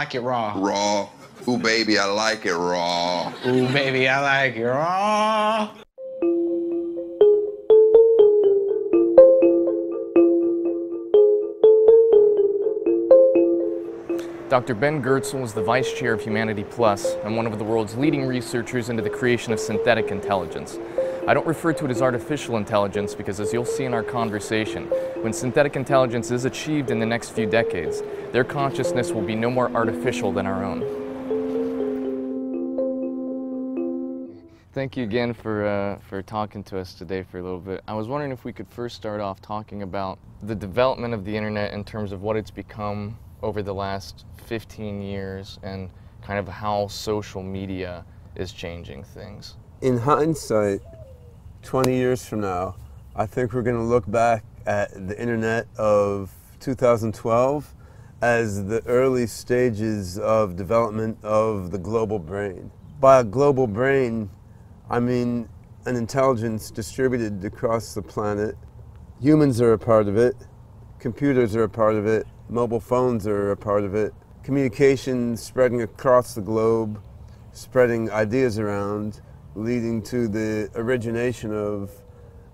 like it raw. Raw. Ooh, baby, I like it raw. Ooh, baby, I like it raw. Dr. Ben Goertzel is the Vice Chair of Humanity Plus and one of the world's leading researchers into the creation of synthetic intelligence. I don't refer to it as artificial intelligence because, as you'll see in our conversation, when synthetic intelligence is achieved in the next few decades, their consciousness will be no more artificial than our own. Thank you again for talking to us today for a little bit. I was wondering if we could first start off talking about the development of the internet in terms of what it's become over the last 15 years and kind of how social media is changing things. In hindsight, 20 years from now, I think we're going to look back at the internet of 2012 as the early stages of development of the global brain. By a global brain, I mean an intelligence distributed across the planet. Humans are a part of it, computers are a part of it, mobile phones are a part of it, communication spreading across the globe, spreading ideas around, leading to the origination of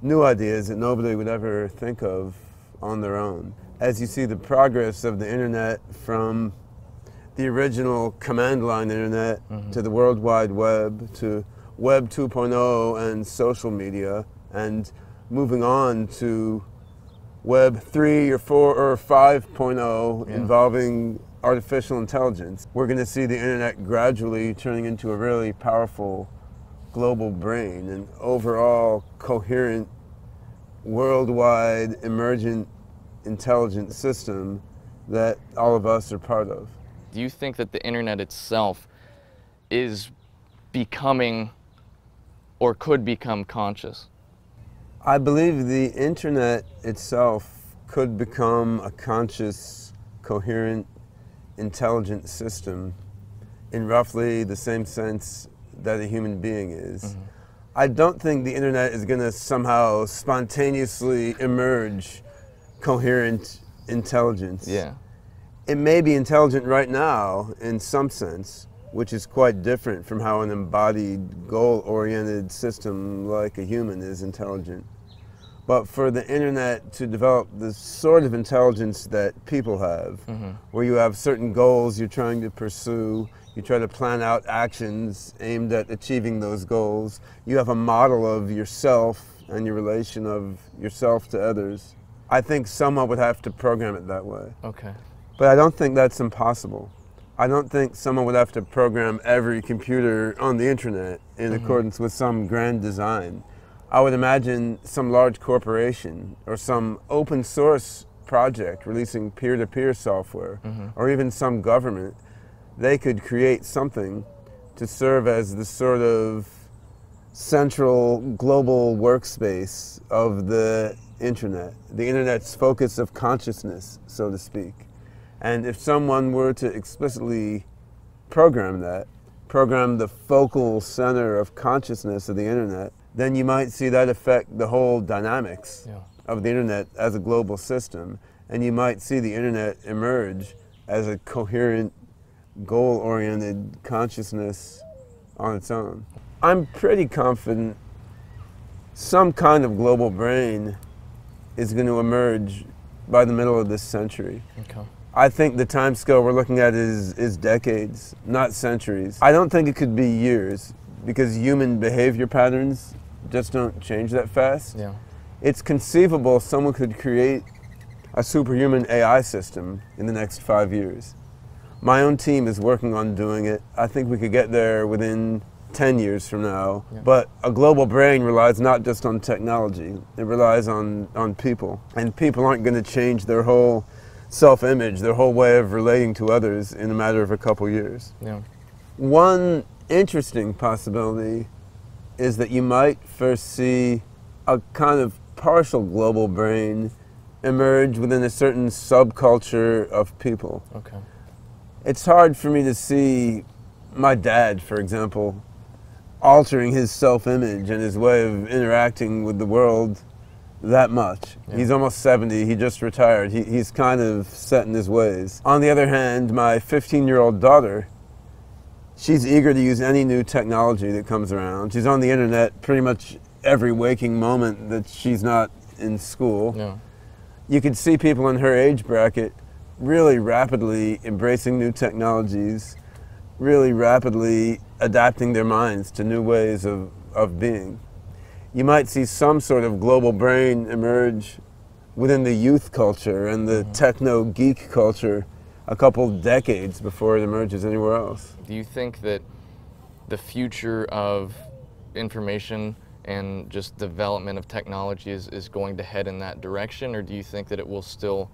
new ideas that nobody would ever think of on their own. As you see the progress of the internet from the original command line internet to the World Wide Web to Web 2.0 and social media, and moving on to Web 3 or 4 or 5.0 involving artificial intelligence. We're going to see the internet gradually turning into a really powerful global brain, an overall coherent, worldwide, emergent, intelligent system that all of us are part of. Do you think that the internet itself is becoming or could become conscious? I believe the internet itself could become a conscious, coherent, intelligent system in roughly the same sense that a human being is. I don't think the internet is going to somehow spontaneously emerge coherent intelligence. Yeah. It may be intelligent right now in some sense, which is quite different from how an embodied, goal-oriented system like a human is intelligent. But for the internet to develop the sort of intelligence that people have, where you have certain goals you're trying to pursue, you try to plan out actions aimed at achieving those goals, you have a model of yourself and your relation of yourself to others, I think someone would have to program it that way. Okay. But I don't think that's impossible. I don't think someone would have to program every computer on the internet in accordance with some grand design. I would imagine some large corporation or some open source project releasing peer-to-peer software, or even some government, they could create something to serve as the sort of central global workspace of the internet's focus of consciousness, so to speak. And if someone were to explicitly program that, program the focal center of consciousness of the internet, then you might see that affect the whole dynamics of the internet as a global system. And you might see the internet emerge as a coherent, goal-oriented consciousness on its own. I'm pretty confident some kind of global brain is going to emerge by the middle of this century. Okay. I think the time scale we're looking at is decades, not centuries. I don't think it could be years, because human behavior patterns just don't change that fast. Yeah. It's conceivable someone could create a superhuman AI system in the next 5 years. My own team is working on doing it. I think we could get there within 10 years from now. Yeah. But a global brain relies not just on technology, it relies on people. And people aren't going to change their whole self-image, their whole way of relating to others in a matter of a couple years. Yeah. One interesting possibility is that you might first see a kind of partial global brain emerge within a certain subculture of people. Okay. It's hard for me to see my dad, for example, altering his self-image and his way of interacting with the world that much. Yeah. He's almost 70, he just retired. He's kind of set in his ways. On the other hand, my 15-year-old daughter, she's eager to use any new technology that comes around. She's on the internet pretty much every waking moment that she's not in school. Yeah. You could see people in her age bracket really rapidly embracing new technologies, really rapidly adapting their minds to new ways of being. You might see some sort of global brain emerge within the youth culture and the techno-geek culture a couple decades before it emerges anywhere else. Do you think that the future of information and just development of technology is going to head in that direction, or do you think that it will still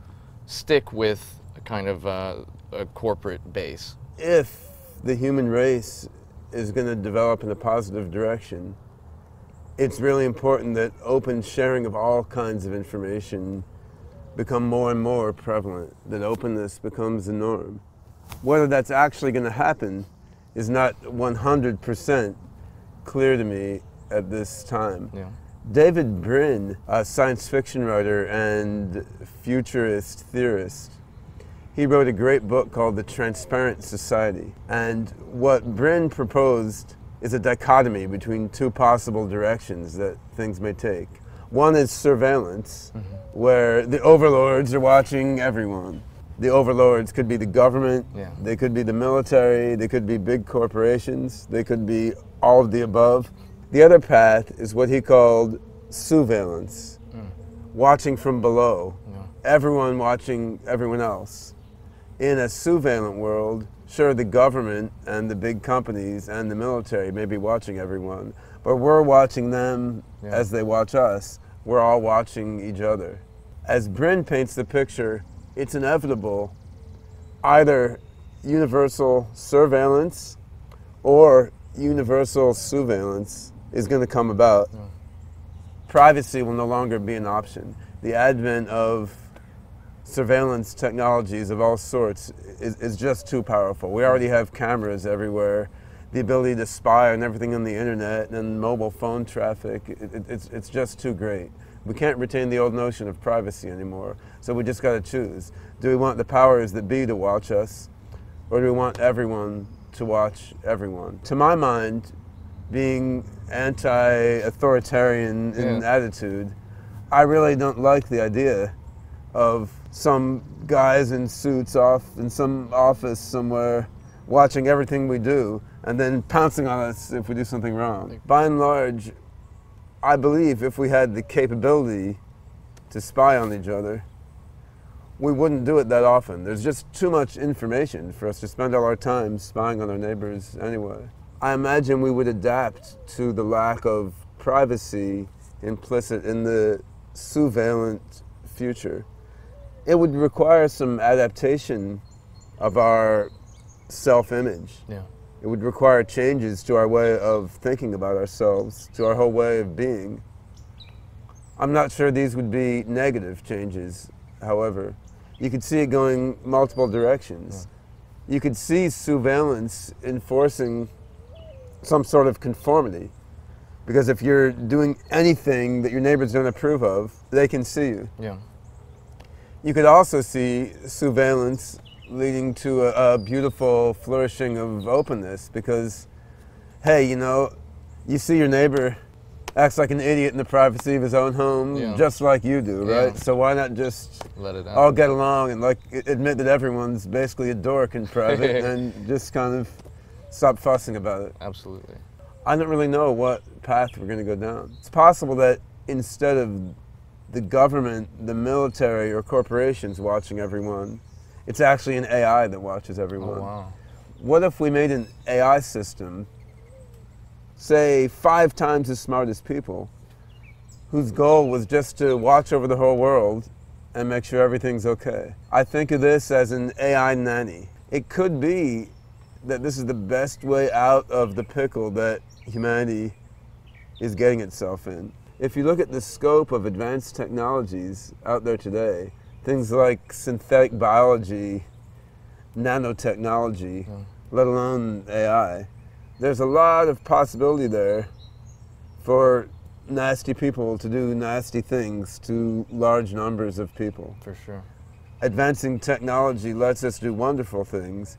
stick with a kind of a corporate base? If the human race is going to develop in a positive direction, it's really important that open sharing of all kinds of information become more and more prevalent, that openness becomes the norm. Whether that's actually going to happen is not 100% clear to me at this time. Yeah. David Brin, a science fiction writer and futurist theorist, he wrote a great book called The Transparent Society. And what Brin proposed is a dichotomy between two possible directions that things may take. One is surveillance, where the overlords are watching everyone. The overlords could be the government, they could be the military, they could be big corporations, they could be all of the above. The other path is what he called surveillance, watching from below, everyone watching everyone else. In a surveillance world, sure, the government and the big companies and the military may be watching everyone, but we're watching them as they watch us. We're all watching each other. As Brin paints the picture, it's inevitable either universal surveillance or universal surveillance is going to come about. Privacy will no longer be an option. The advent of surveillance technologies of all sorts is just too powerful. We already have cameras everywhere, the ability to spy on everything on the internet and mobile phone traffic. It's just too great. We can't retain the old notion of privacy anymore, so we just got to choose. Do we want the powers that be to watch us, or do we want everyone to watch everyone? To my mind, being anti-authoritarian in attitude, I really don't like the idea of some guys in suits off in some office somewhere watching everything we do and then pouncing on us if we do something wrong. By and large, I believe if we had the capability to spy on each other, we wouldn't do it that often. There's just too much information for us to spend all our time spying on our neighbors anyway. I imagine we would adapt to the lack of privacy implicit in the surveillance future. It would require some adaptation of our self-image. It would require changes to our way of thinking about ourselves, to our whole way of being. I'm not sure these would be negative changes, however. You could see it going multiple directions. You could see surveillance enforcing some sort of conformity, because if you're doing anything that your neighbors don't approve of, they can see you. You could also see surveillance leading to a beautiful flourishing of openness, because, hey, you know, you see your neighbor acts like an idiot in the privacy of his own home, just like you do, right? So why not just let it out, all get along and like admit that everyone's basically a dork in private and just kind of stop fussing about it? Absolutely. I don't really know what path we're going to go down. It's possible that instead of the government, the military, or corporations watching everyone, it's actually an AI that watches everyone. Oh, wow. What if we made an AI system, say 5 times as smart as people, whose goal was just to watch over the whole world and make sure everything's okay? I think of this as an AI nanny. It could be that this is the best way out of the pickle that humanity is getting itself in. If you look at the scope of advanced technologies out there today, things like synthetic biology, nanotechnology, let alone AI, there's a lot of possibility there for nasty people to do nasty things to large numbers of people. For sure. Advancing technology lets us do wonderful things,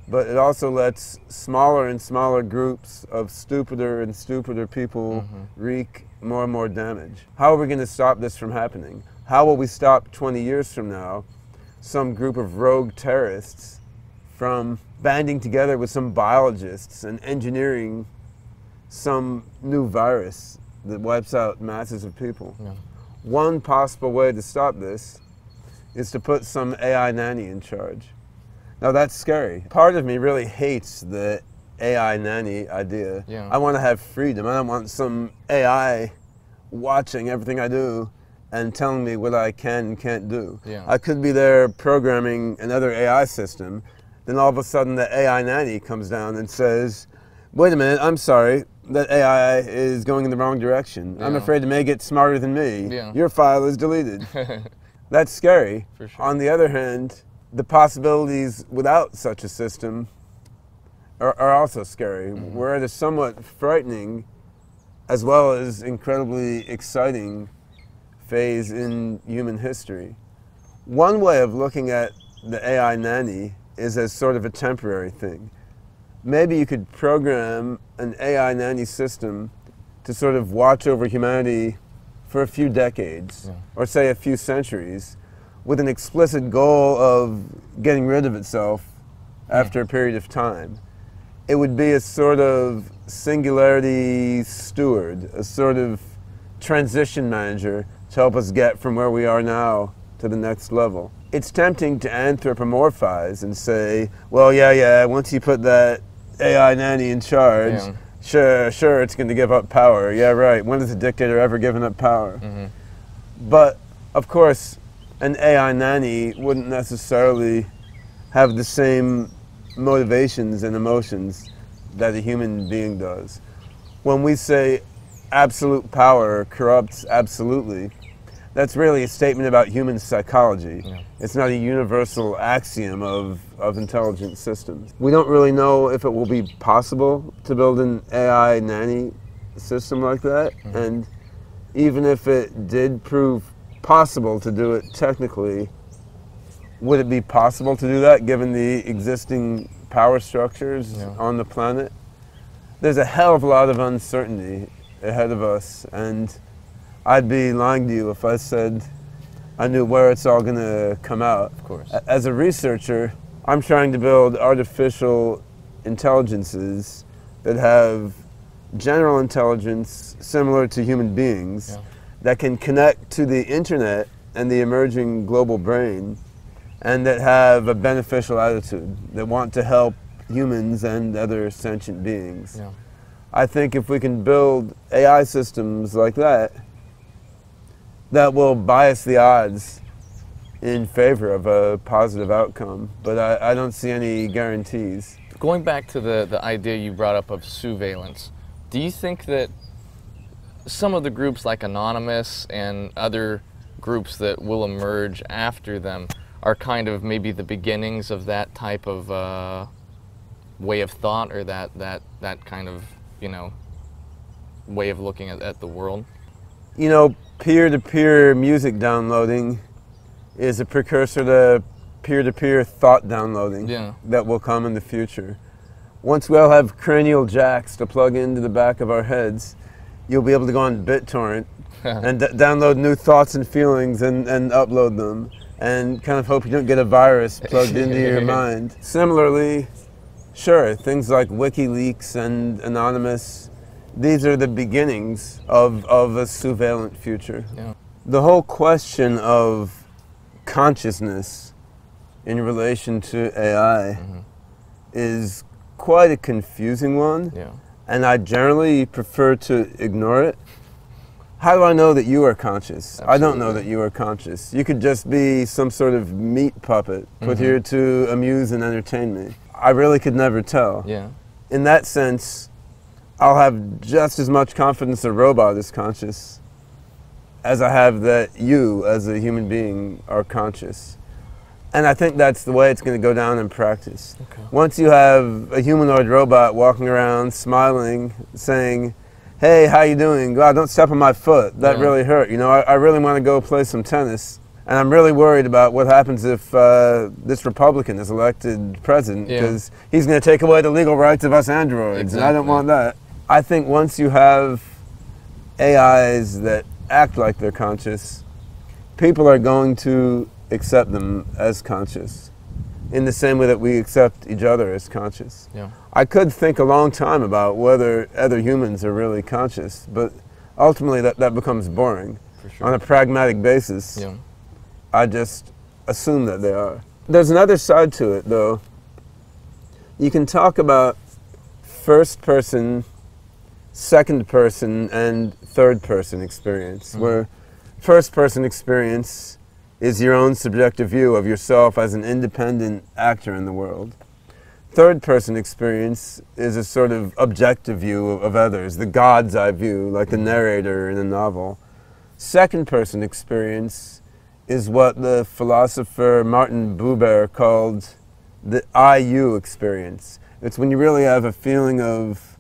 but it also lets smaller and smaller groups of stupider and stupider people wreak more and more damage. How are we going to stop this from happening? How will we stop 20 years from now some group of rogue terrorists from banding together with some biologists and engineering some new virus that wipes out masses of people? Yeah. One possible way to stop this is to put some AI nanny in charge. Now that's scary. Part of me really hates the AI nanny idea. Yeah. I want to have freedom. I don't want some AI watching everything I do and telling me what I can and can't do. Yeah. I could be there programming another AI system, then all of a sudden the AI nanny comes down and says, wait a minute, I'm sorry, that AI is going in the wrong direction. I'm Yeah. afraid it may get smarter than me. Yeah. Your file is deleted. That's scary. For sure. On the other hand, the possibilities without such a system are also scary. We're at a somewhat frightening as well as incredibly exciting phase in human history. One way of looking at the AI nanny is as sort of a temporary thing. Maybe you could program an AI nanny system to sort of watch over humanity for a few decades, or say a few centuries, with an explicit goal of getting rid of itself after a period of time. It would be a sort of singularity steward, a sort of transition manager to help us get from where we are now to the next level. It's tempting to anthropomorphize and say, well, yeah, once you put that AI nanny in charge, sure, it's going to give up power. Yeah, right. When has a dictator ever given up power? But, of course, an AI nanny wouldn't necessarily have the same motivations and emotions that a human being does. When we say absolute power corrupts absolutely, that's really a statement about human psychology. Yeah. It's not a universal axiom of intelligent systems. We don't really know if it will be possible to build an AI nanny system like that, and even if it did prove possible to do it technically, would it be possible to do that given the existing power structures on the planet? There's a hell of a lot of uncertainty ahead of us, and I'd be lying to you if I said I knew where it's all going to come out. Of course. As a researcher, I'm trying to build artificial intelligences that have general intelligence similar to human beings, that can connect to the internet and the emerging global brain, and that have a beneficial attitude, that want to help humans and other sentient beings. Yeah. I think if we can build AI systems like that, that will bias the odds in favor of a positive outcome, but I don't see any guarantees. Going back to the idea you brought up of surveillance, do you think that some of the groups like Anonymous and other groups that will emerge after them are kind of maybe the beginnings of that type of way of thought, or that kind of, way of looking at the world? You know, peer-to-peer music downloading is a precursor to peer-to-peer thought downloading that will come in the future. Once we all have cranial jacks to plug into the back of our heads, you'll be able to go on BitTorrent and download new thoughts and feelings and upload them, and kind of hope you don't get a virus plugged into your mind. Similarly, sure, things like WikiLeaks and Anonymous, these are the beginnings of a surveillance future. Yeah. The whole question of consciousness in relation to AI is quite a confusing one, and I generally prefer to ignore it. How do I know that you are conscious? Absolutely. I don't know that you are conscious. You could just be some sort of meat puppet put here to amuse and entertain me. I really could never tell. Yeah. In that sense, I'll have just as much confidence a robot is conscious as I have that you, as a human being, are conscious. And I think that's the way it's going to go down in practice. Okay. Once you have a humanoid robot walking around, smiling, saying, hey, how you doing? God, don't step on my foot. That Yeah. really hurt. You know, I really want to go play some tennis. And I'm really worried about what happens if this Republican is elected president, Yeah. because he's going to take away the legal rights of us androids, and I don't Exactly. want that. I think once you have AIs that act like they're conscious, people are going to accept them as conscious in the same way that we accept each other as conscious. Yeah. I could think a long time about whether other humans are really conscious, but ultimately that becomes boring. For sure. On a pragmatic basis, Yeah. I just assume that they are. There's another side to it, though. You can talk about first person, second person, and third person experience, where first person experience is your own subjective view of yourself as an independent actor in the world. Third person experience is a sort of objective view of others, the God's eye view, like the narrator in a novel. Second person experience is what the philosopher Martin Buber called the I-you experience. It's when you really have a feeling of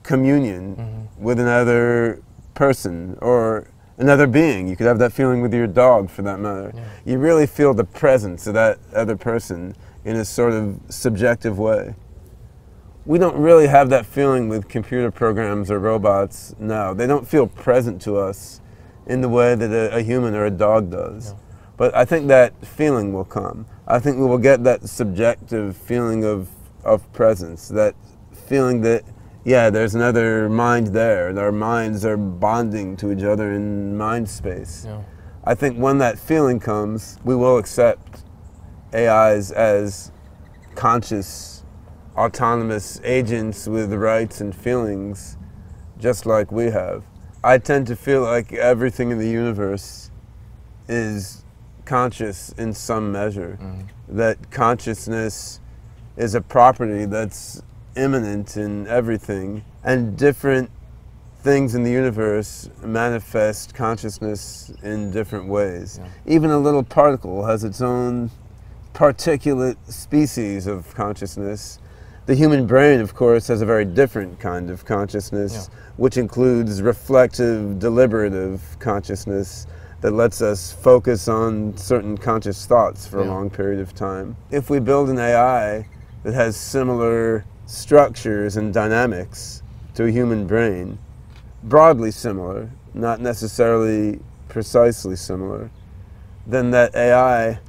communion with another person or another being. You could have that feeling with your dog, for that matter. Yeah. You really feel the presence of that other person in a sort of subjective way. We don't really have that feeling with computer programs or robots now. They don't feel present to us in the way that a human or a dog does. No. But I think that feeling will come. I think we will get that subjective feeling of presence, that feeling that, yeah, there's another mind there, and our minds are bonding to each other in mind space. Yeah. I think when that feeling comes, we will accept AIs as conscious, autonomous agents with rights and feelings, just like we have. I tend to feel like everything in the universe is conscious in some measure, that consciousness is a property that's immanent in everything, and different things in the universe manifest consciousness in different ways. Yeah. Even a little particle has its own particulate species of consciousness. The human brain, of course, has a very different kind of consciousness, which includes reflective, deliberative consciousness that lets us focus on certain conscious thoughts for a long period of time. If we build an AI that has similar structures and dynamics to a human brain, broadly similar, not necessarily precisely similar, then that AI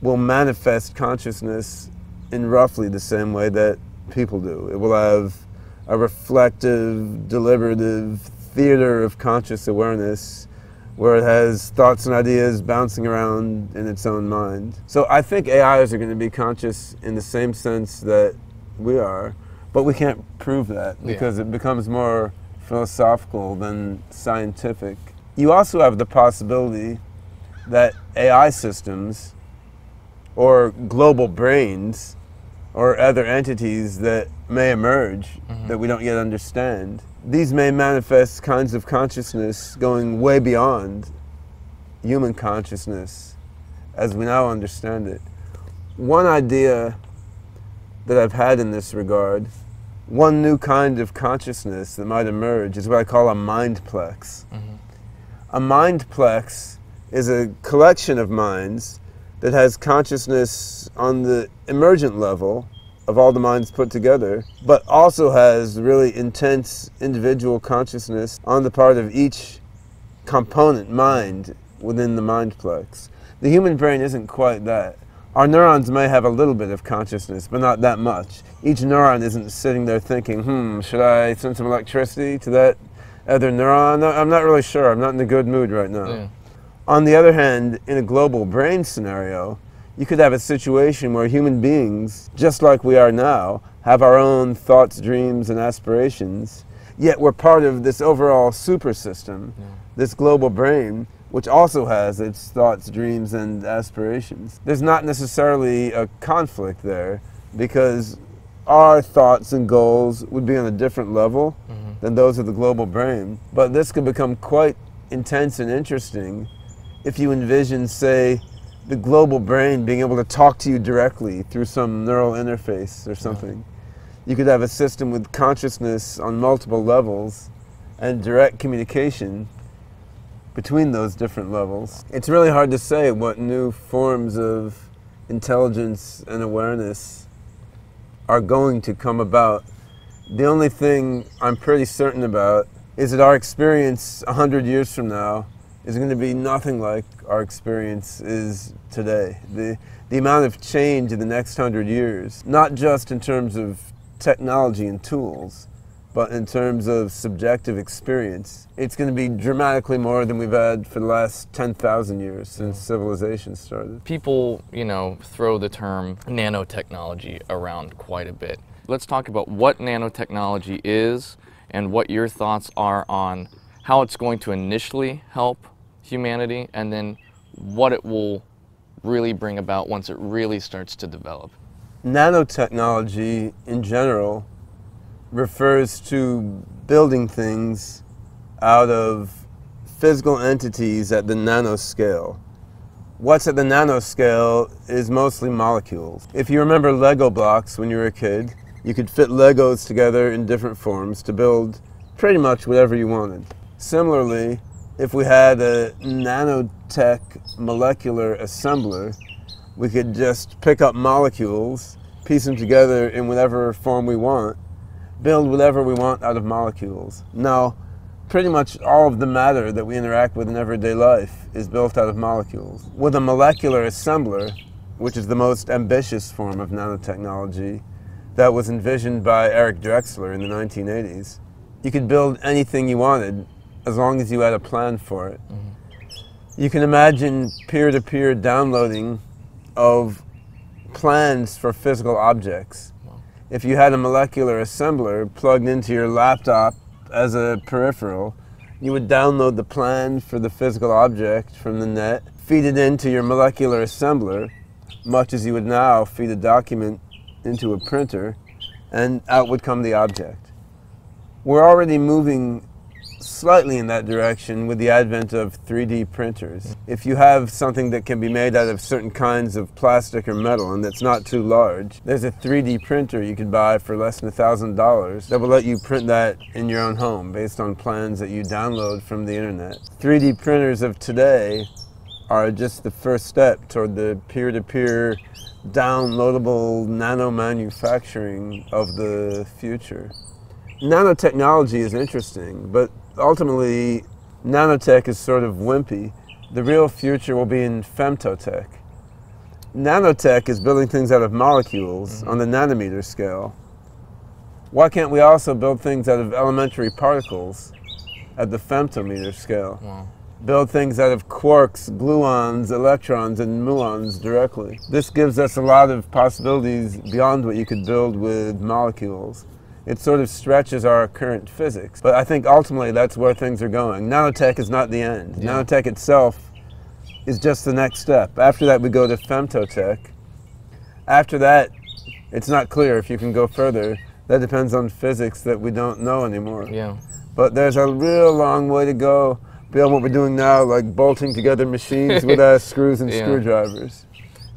will manifest consciousness in roughly the same way that people do. It will have a reflective, deliberative theater of conscious awareness where it has thoughts and ideas bouncing around in its own mind. So I think AIs are going to be conscious in the same sense that we are, but we can't prove that because it becomes more philosophical than scientific. You also have the possibility that AI systems or global brains or other entities that may emerge that we don't yet understand, these may manifest kinds of consciousness going way beyond human consciousness as we now understand it. One idea that I've had in this regard, one new kind of consciousness that might emerge, is what I call a mindplex. A mindplex is a collection of minds that has consciousness on the emergent level of all the minds put together, but also has really intense individual consciousness on the part of each component mind within the mindplex. The human brain isn't quite that. Our neurons may have a little bit of consciousness, but not that much. Each neuron isn't sitting there thinking, should I send some electricity to that other neuron? No, I'm not really sure. I'm not in a good mood right now. Yeah. On the other hand, in a global brain scenario, you could have a situation where human beings, just like we are now, have our own thoughts, dreams, and aspirations, yet we're part of this overall super system, this global brain, which also has its thoughts, dreams, and aspirations. There's not necessarily a conflict there, because our thoughts and goals would be on a different level than those of the global brain. But this could become quite intense and interesting if you envision, say, the global brain being able to talk to you directly through some neural interface or something. You could have a system with consciousness on multiple levels and direct communication between those different levels. It's really hard to say what new forms of intelligence and awareness are going to come about. The only thing I'm pretty certain about is that our experience 100 years from now is going to be nothing like our experience is today. The amount of change in the next 100 years, not just in terms of technology and tools, but in terms of subjective experience, it's going to be dramatically more than we've had for the last 10,000 years since civilization started. People, throw the term nanotechnology around quite a bit. Let's talk about what nanotechnology is and what your thoughts are on how it's going to initially help humanity and then what it will really bring about once it really starts to develop. Nanotechnology in general refers to building things out of physical entities at the nanoscale. What's at the nanoscale is mostly molecules. If you remember Lego blocks when you were a kid, you could fit Legos together in different forms to build pretty much whatever you wanted. Similarly, if we had a nanotech molecular assembler, we could just pick up molecules, piece them together in whatever form we want, build whatever we want out of molecules. Now, pretty much all of the matter that we interact with in everyday life is built out of molecules. With a molecular assembler, which is the most ambitious form of nanotechnology that was envisioned by Eric Drexler in the 1980s, you could build anything you wanted as long as you had a plan for it. You can imagine peer-to-peer downloading of plans for physical objects. If you had a molecular assembler plugged into your laptop as a peripheral, you would download the plan for the physical object from the net, feed it into your molecular assembler, much as you would now feed a document into a printer, and out would come the object. We're already moving slightly in that direction with the advent of 3D printers. If you have something that can be made out of certain kinds of plastic or metal and that's not too large, there's a 3D printer you could buy for less than $1,000 that will let you print that in your own home based on plans that you download from the internet. 3D printers of today are just the first step toward the peer-to-peer downloadable nano-manufacturing of the future. Nanotechnology is interesting, but ultimately, nanotech is sort of wimpy. The real future will be in femtotech. Nanotech is building things out of molecules on the nanometer scale. Why can't we also build things out of elementary particles at the femtometer scale? Wow. Build things out of quarks, gluons, electrons, and muons directly. This gives us a lot of possibilities beyond what you could build with molecules. It sort of stretches our current physics. But I think ultimately that's where things are going. Nanotech is not the end. Yeah. Nanotech itself is just the next step. After that we go to femtotech. After that, it's not clear if you can go further. That depends on physics that we don't know anymore. Yeah. But there's a real long way to go beyond what we're doing now, like bolting together machines with screws and screwdrivers.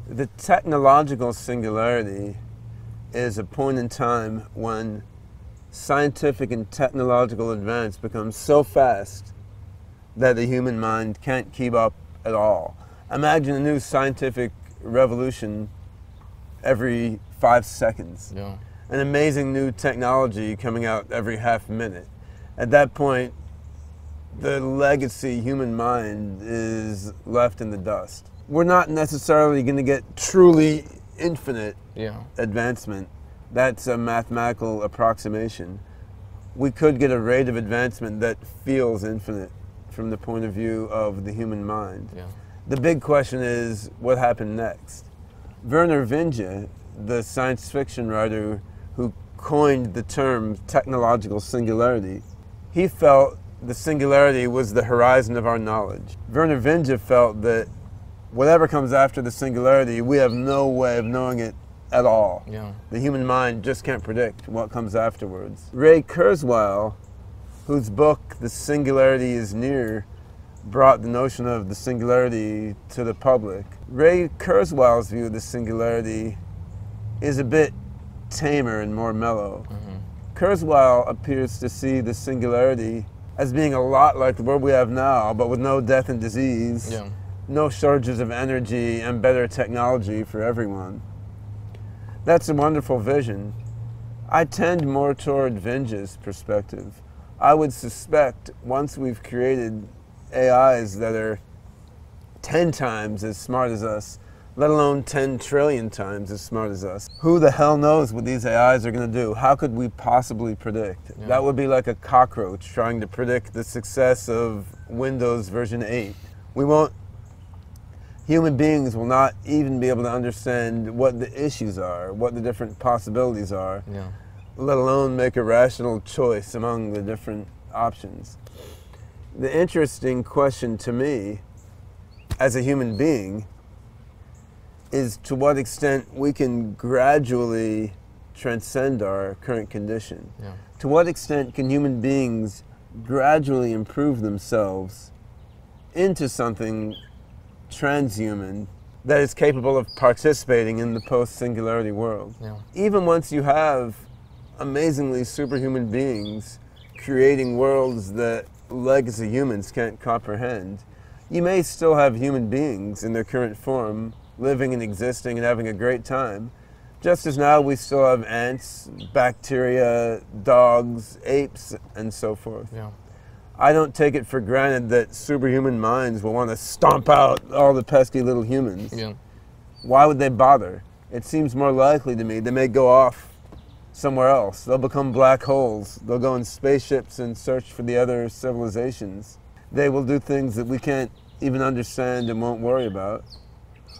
The technological singularity is a point in time when scientific and technological advance becomes so fast that the human mind can't keep up at all. Imagine a new scientific revolution every 5 seconds. Yeah. An amazing new technology coming out every half minute. At that point, the legacy human mind is left in the dust. We're not necessarily going to get truly infinite advancement. That's a mathematical approximation. We could get a rate of advancement that feels infinite from the point of view of the human mind. Yeah. The big question is, what happened next? Werner Vinge, the science fiction writer who coined the term technological singularity, he felt the singularity was the horizon of our knowledge. Werner Vinge felt that whatever comes after the singularity, we have no way of knowing it at all. Yeah. The human mind just can't predict what comes afterwards. Ray Kurzweil, whose book The Singularity is Near brought the notion of the singularity to the public. Ray Kurzweil's view of the singularity is a bit tamer and more mellow. Kurzweil appears to see the singularity as being a lot like the world we have now, but with no death and disease, Yeah. no shortages of energy, and better technology for everyone. That's a wonderful vision. I tend more toward Vinge's perspective. I would suspect once we've created AIs that are 10 times as smart as us, let alone 10 trillion times as smart as us, who the hell knows what these AIs are going to do? How could we possibly predict? Yeah. That would be like a cockroach trying to predict the success of Windows version 8. Human beings will not even be able to understand what the issues are, what the different possibilities are, Yeah. let alone make a rational choice among the different options. The interesting question to me, as a human being, is to what extent we can gradually transcend our current condition. Yeah. To what extent can human beings gradually improve themselves into something transhuman that is capable of participating in the post-singularity world. Yeah. Even once you have amazingly superhuman beings creating worlds that legacy humans can't comprehend, you may still have human beings in their current form living and existing and having a great time, just as now we still have ants, bacteria, dogs, apes, and so forth. Yeah. I don't take it for granted that superhuman minds will want to stomp out all the pesky little humans. Yeah. Why would they bother? It seems more likely to me they may go off somewhere else. They'll become black holes. They'll go in spaceships and search for the other civilizations. They will do things that we can't even understand and won't worry about.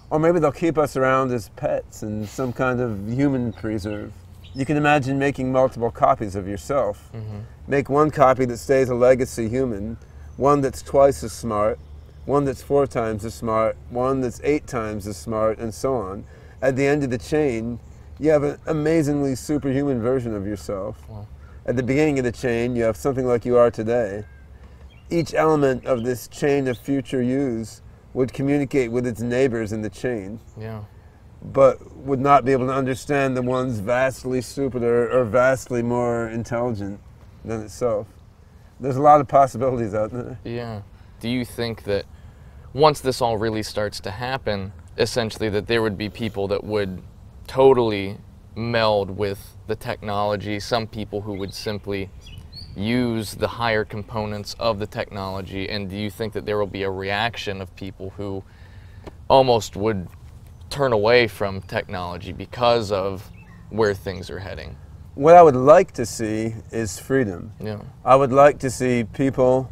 Or maybe they'll keep us around as pets in some kind of human preserve. You can imagine making multiple copies of yourself. Mm-hmm. Make one copy that stays a legacy human, one that's twice as smart, one that's 4 times as smart, one that's 8 times as smart, and so on. At the end of the chain, you have an amazingly superhuman version of yourself. Wow. At the beginning of the chain, you have something like you are today. Each element of this chain of future yous would communicate with its neighbors in the chain, Yeah. but would not be able to understand the ones vastly stupider or vastly more intelligent than itself. There's a lot of possibilities out there. Yeah. Do you think that once this all really starts to happen, essentially that there would be people that would totally meld with the technology, some people who would simply use the higher components of the technology, and do you think that there will be a reaction of people who almost would turn away from technology because of where things are heading? What I would like to see is freedom. Yeah. I would like to see people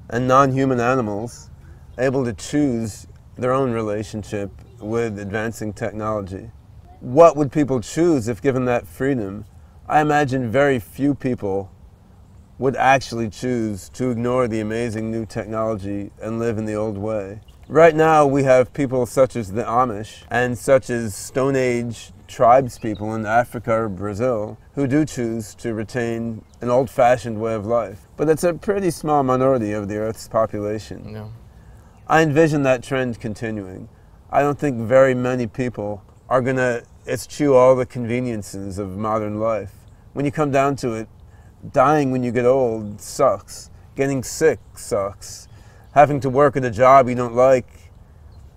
and non-human animals able to choose their own relationship with advancing technology. What would people choose if given that freedom? I imagine very few people would actually choose to ignore the amazing new technology and live in the old way. Right now we have people such as the Amish and such as Stone Age tribes people in Africa or Brazil who do choose to retain an old-fashioned way of life. But it's a pretty small minority of the Earth's population. Yeah. I envision that trend continuing. I don't think very many people are going to eschew all the conveniences of modern life. When you come down to it, dying when you get old sucks. Getting sick sucks. Having to work at a job you don't like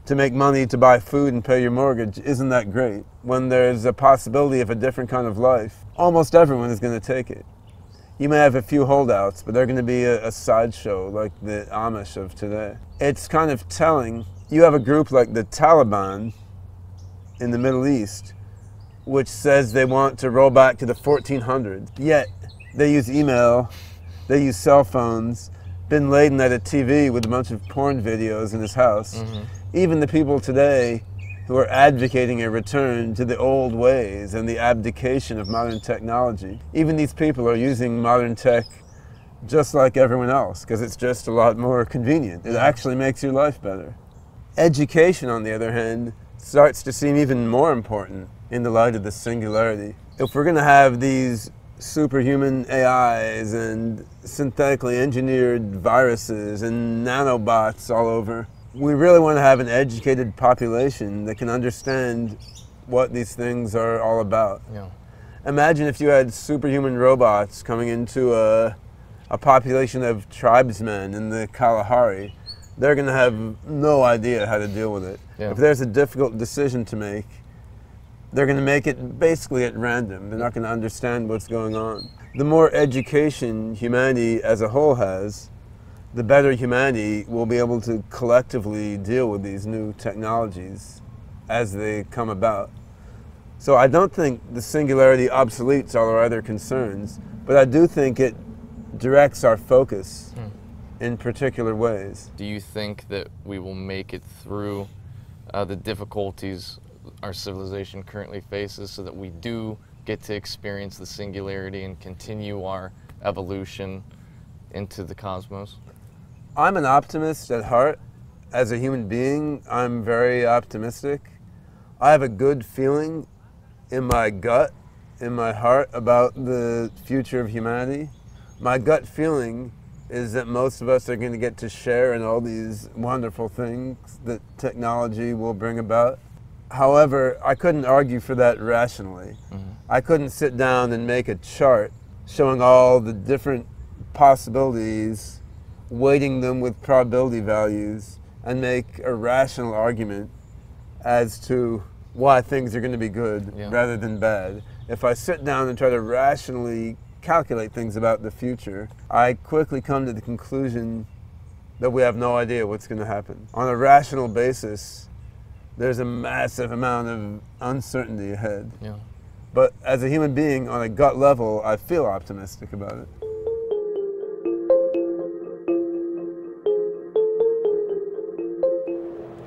to make money to buy food and pay your mortgage isn't that great. When there's a possibility of a different kind of life, almost everyone is going to take it. You may have a few holdouts, but they're going to be a sideshow like the Amish of today. It's kind of telling. You have a group like the Taliban in the Middle East, which says they want to roll back to the 1400s, yet they use email, they use cell phones. Bin Laden had a TV with a bunch of porn videos in his house. Mm-hmm. Even the people today who are advocating a return to the old ways and the abdication of modern technology, even these people are using modern tech just like everyone else because it's just a lot more convenient. It actually makes your life better. Education, on the other hand, starts to seem even more important in the light of the singularity. If we're going to have these superhuman AIs and synthetically engineered viruses and nanobots all over, we really want to have an educated population that can understand what these things are all about. Yeah. Imagine if you had superhuman robots coming into a a population of tribesmen in the Kalahari, they're going to have no idea how to deal with it. Yeah. If there's a difficult decision to make, they're going to make it basically at random. They're not going to understand what's going on. The more education humanity as a whole has, the better humanity will be able to collectively deal with these new technologies as they come about. So I don't think the singularity obsoletes all our other concerns, but I do think it directs our focus in particular ways. Do you think that we will make it through the difficulties our civilization currently faces so that we do get to experience the singularity and continue our evolution into the cosmos? I'm an optimist at heart. As a human being, I'm very optimistic. I have a good feeling in my gut, in my heart, about the future of humanity. My gut feeling is that most of us are going to get to share in all these wonderful things that technology will bring about. However, I couldn't argue for that rationally. I couldn't sit down and make a chart showing all the different possibilities, weighting them with probability values, and make a rational argument as to why things are going to be good rather than bad. If I sit down and try to rationally calculate things about the future, I quickly come to the conclusion that we have no idea what's going to happen. On a rational basis, there's a massive amount of uncertainty ahead. Yeah. But as a human being, on a gut level, I feel optimistic about it.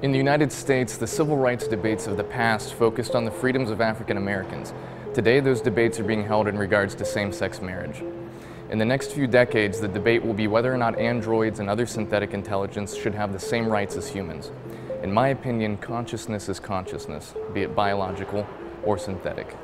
In the United States, the civil rights debates of the past focused on the freedoms of African Americans. Today, those debates are being held in regards to same-sex marriage. In the next few decades, the debate will be whether or not androids and other synthetic intelligence should have the same rights as humans. In my opinion, consciousness is consciousness, be it biological or synthetic.